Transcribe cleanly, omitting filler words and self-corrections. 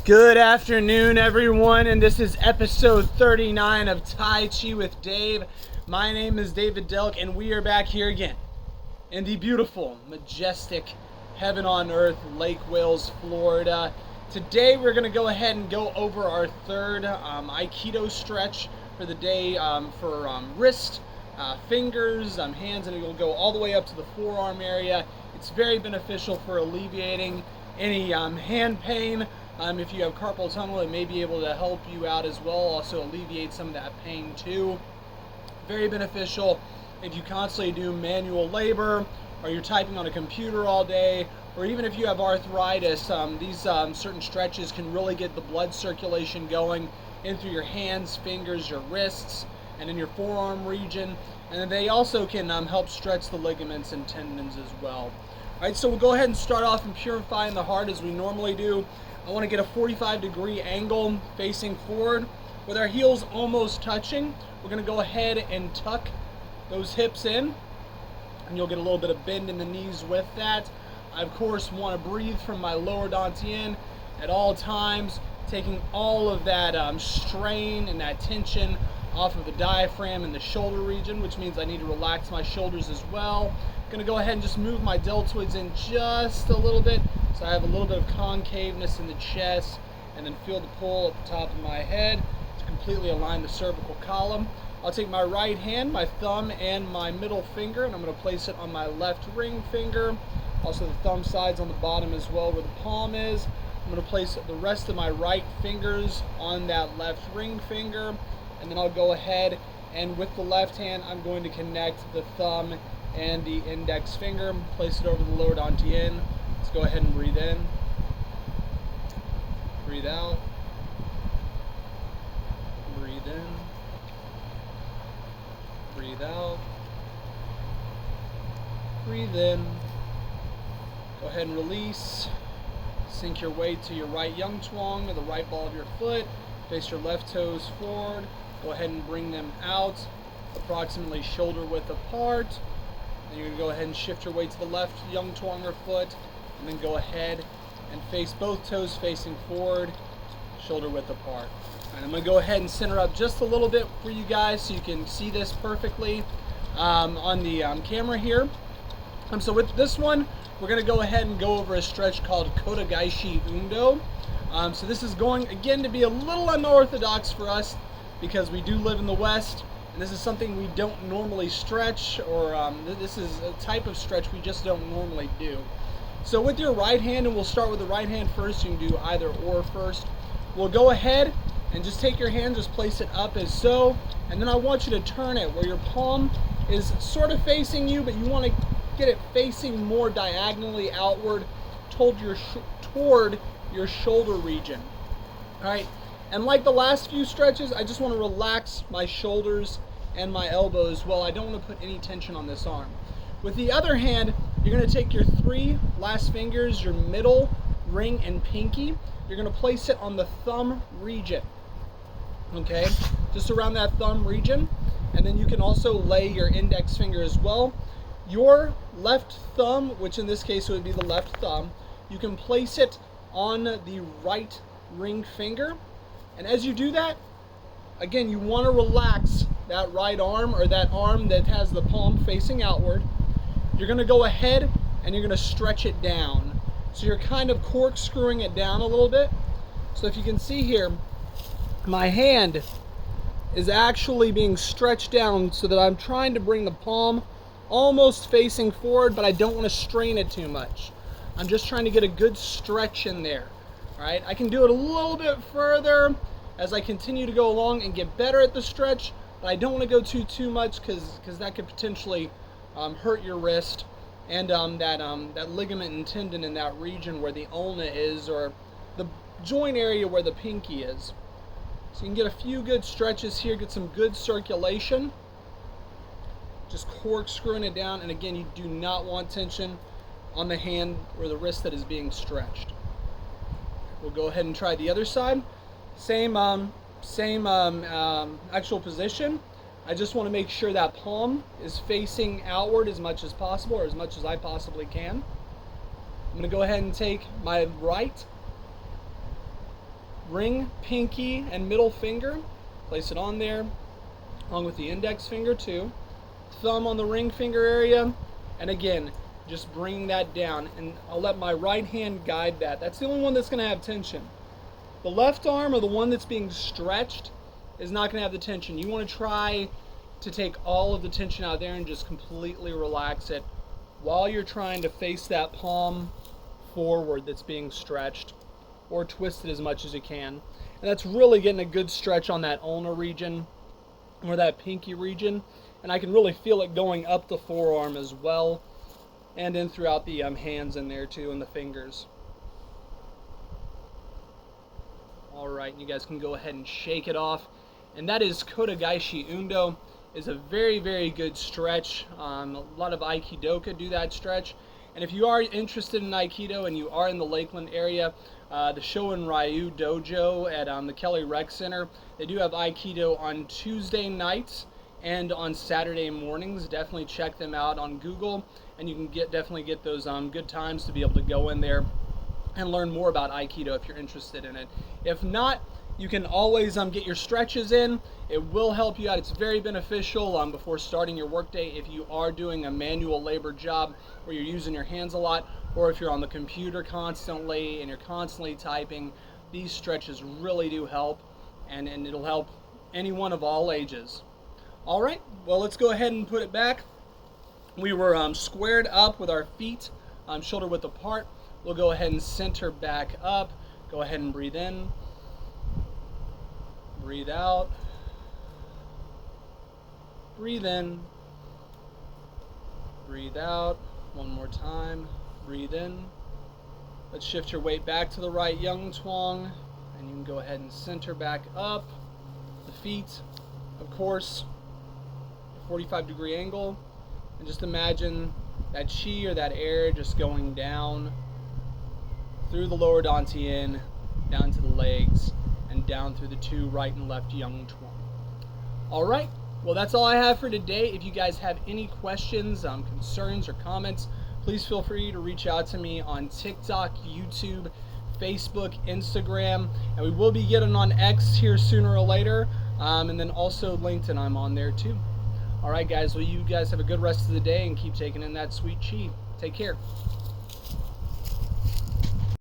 Good afternoon, everyone, and this is episode 39 of Tai Chi with Dave. My name is David Delk, and we are back here again in the beautiful, majestic, heaven on earth, Lake Wales, Florida. Today, we're going to go ahead and go over our third Aikido stretch for the day for wrist, fingers, hands, and it will go all the way up to the forearm area. It's very beneficial for alleviating any hand pain. If you have carpal tunnel, it may be able to help you out as well, also alleviate some of that pain too. Very beneficial if you constantly do manual labor, or you're typing on a computer all day, or even if you have arthritis. These certain stretches can really get the blood circulation going in through your hands, fingers, your wrists, and in your forearm region. And then they also can help stretch the ligaments and tendons as well. All right, so we'll go ahead and start off and purifying the heart as we normally do. I want to get a 45-degree angle facing forward with our heels almost touching. We're going to go ahead and tuck those hips in, and you'll get a little bit of bend in the knees with that. I, of course, want to breathe from my lower dantian at all times, taking all of that strain and that tension off of the diaphragm and the shoulder region, which means I need to relax my shoulders as well. I'm going to go ahead and just move my deltoids in just a little bit, so I have a little bit of concaveness in the chest, and then feel the pull at the top of my head to completely align the cervical column. I'll take my right hand, my thumb, and my middle finger, and I'm going to place it on my left ring finger. Also the thumb side's on the bottom as well where the palm is. I'm going to place the rest of my right fingers on that left ring finger, and then I'll go ahead and with the left hand I'm going to connect the thumb and the index finger, place it over the lower dantian. Let's go ahead and breathe in, breathe out, breathe in, breathe out, breathe in. Go ahead and release. Sink your weight to your right Yang Chuang, to the right ball of your foot. Face your left toes forward. Go ahead and bring them out, approximately shoulder width apart. Then you're going to go ahead and shift your weight to the left Yang Chuang foot, and then go ahead and face both toes facing forward, shoulder width apart. And I'm going to go ahead and center up just a little bit for you guys so you can see this perfectly on the camera here. So with this one, we're going to go ahead and go over a stretch called Kotagaishi Undo. So this is going, again, to be a little unorthodox for us because we do live in the West, and this is something we don't normally stretch, or this is a type of stretch we just don't normally do. So with your right hand, and we'll start with the right hand first, you can do either or first. We'll go ahead and just take your hand, just place it up as so, and then I want you to turn it where your palm is sort of facing you, but you want to get it facing more diagonally outward toward your shoulder region. All right, and like the last few stretches, I just want to relax my shoulders and my elbows. Well, I don't want to put any tension on this arm. With the other hand, you're going to take your three last fingers, your middle, ring, and pinky. You're going to place it on the thumb region, okay? Just around that thumb region. And then you can also lay your index finger as well. Your left thumb, which in this case would be the left thumb, you can place it on the right ring finger. And as you do that, again, you want to relax that right arm, or that arm that has the palm facing outward. You're going to go ahead and you're going to stretch it down. So you're kind of corkscrewing it down a little bit. So if you can see here, my hand is actually being stretched down so that I'm trying to bring the palm almost facing forward, but I don't want to strain it too much. I'm just trying to get a good stretch in there. All right, I can do it a little bit further as I continue to go along and get better at the stretch, but I don't want to go too much because that could potentially hurt your wrist and that ligament and tendon in that region where the ulna is, or the joint area where the pinky is. So you can get a few good stretches here, get some good circulation. Just corkscrewing it down, and again, you do not want tension on the hand or the wrist that is being stretched. We'll go ahead and try the other side. Same actual position. I just want to make sure that palm is facing outward as much as possible, or as much as I possibly can. I'm going to go ahead and take my right ring, pinky, and middle finger. Place it on there, along with the index finger too. Thumb on the ring finger area, and again, just bring that down, and I'll let my right hand guide that. That's the only one that's going to have tension. The left arm, or the one that's being stretched, is not going to have the tension. You want to try to take all of the tension out there and just completely relax it while you're trying to face that palm forward that's being stretched, or twisted as much as you can. And that's really getting a good stretch on that ulnar region, or that pinky region, and I can really feel it going up the forearm as well, and in throughout the hands in there too, and the fingers. Alright, you guys can go ahead and shake it off. And that is Kotegaeshi Undo. Is a very, very good stretch. A lot of Aikidoka do that stretch. And if you are interested in Aikido and you are in the Lakeland area, the Shoin Ryu Dojo at the Kelly Rec Center, they do have Aikido on Tuesday nights and on Saturday mornings. Definitely check them out on Google, and you can definitely get those good times to be able to go in there and learn more about Aikido if you're interested in it. If not, you can always get your stretches in. It will help you out. It's very beneficial before starting your workday if you are doing a manual labor job where you're using your hands a lot, or if you're on the computer constantly and you're constantly typing. These stretches really do help, and it'll help anyone of all ages. All right, well, let's go ahead and put it back. We were squared up with our feet shoulder width apart. We'll go ahead and center back up. Go ahead and breathe in. Breathe out. Breathe in. Breathe out. One more time. Breathe in. Let's shift your weight back to the right Yang Twang, and you can go ahead and center back up. The feet, of course, 45-degree angle, and just imagine that chi, or that air, just going down through the lower dantian, down to the legs, and down through the two right and left Yang Twang. All right, well, that's all I have for today. If you guys have any questions, concerns, or comments, please feel free to reach out to me on TikTok, YouTube, Facebook, Instagram, and we will be getting on X here sooner or later, and then also LinkedIn. I'm on there too. All right, guys, well, you guys have a good rest of the day and keep taking in that sweet chi. Take care.